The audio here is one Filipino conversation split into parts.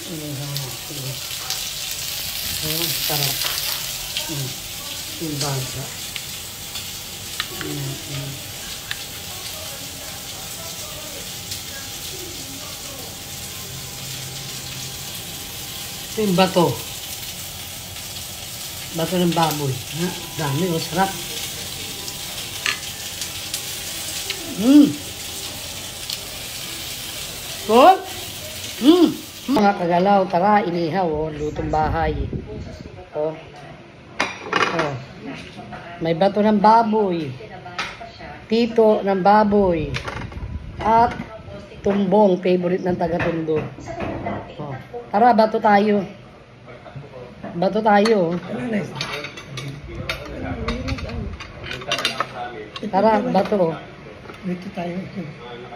Inihaw natin. Oh, sarap. Yung basa. Ito yung bato. Bato ng baboy. Ha? Dami o sarap. Good? Mga kagalaw, tara, inihaw, oh, lutong bahay. Oh. Oh. May bato ng baboy. Tito ng baboy. At tumbong, favorite ng taga-tundo. Oh. Tara, bato tayo. Bato tayo. Tara, bato. Dito tayo.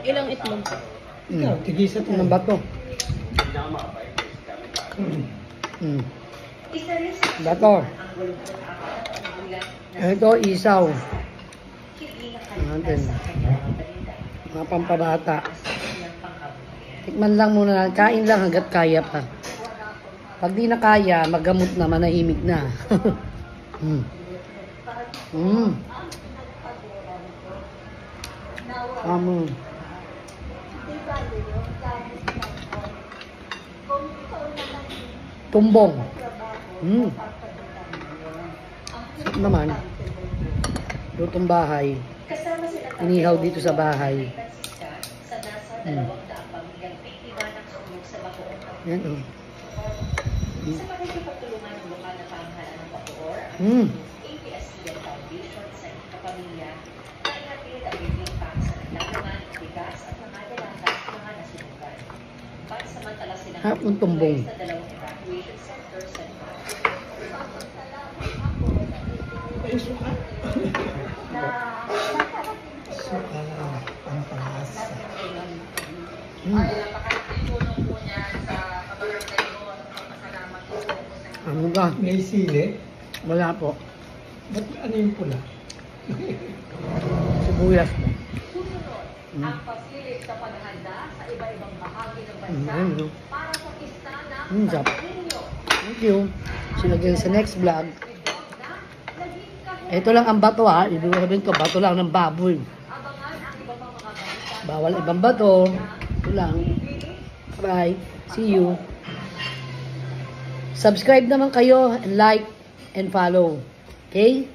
Ilang itlog? Ikaw, tigisa tayo. Ng bato. Bato. Ito, isaw. Natin. Mga pampabata. Tikman lang muna. Kain lang hanggat kaya pa. Pag di na kaya, magamot na, manahimik na. Tumbong. Sarap naman. Lutong bahay. Inihaw dito sa bahay. Yan o. Sa pakikipagtulungan ng lokal na pamahalaan ng Bacoor, ABS-CBN Foundation sa kapamilya, ay natin ang relief packs sa naglaman, bigas at mga dalata at mga nasunugan. Pansamantala silang Hapon tumbong. sa dalawang evacuation centers sa Suka. Suka ang pangasa. Ano ba? May sili. Wala po. Ba't ano yung pula? Sibuyas po. ang pagsilip sa paghahanda sa iba-ibang bahagi ng bansa para sa pista ng Sarap. Pagninyo. Thank you. See you again sa next vlog. Ito lang ang bato ha. Ibig sabihin ko, bato lang ng baboy. Abangan ang iba pang mga balita. Bawal ibang bato. Ito lang. Bye. See you. Subscribe naman kayo and like and follow. Okay?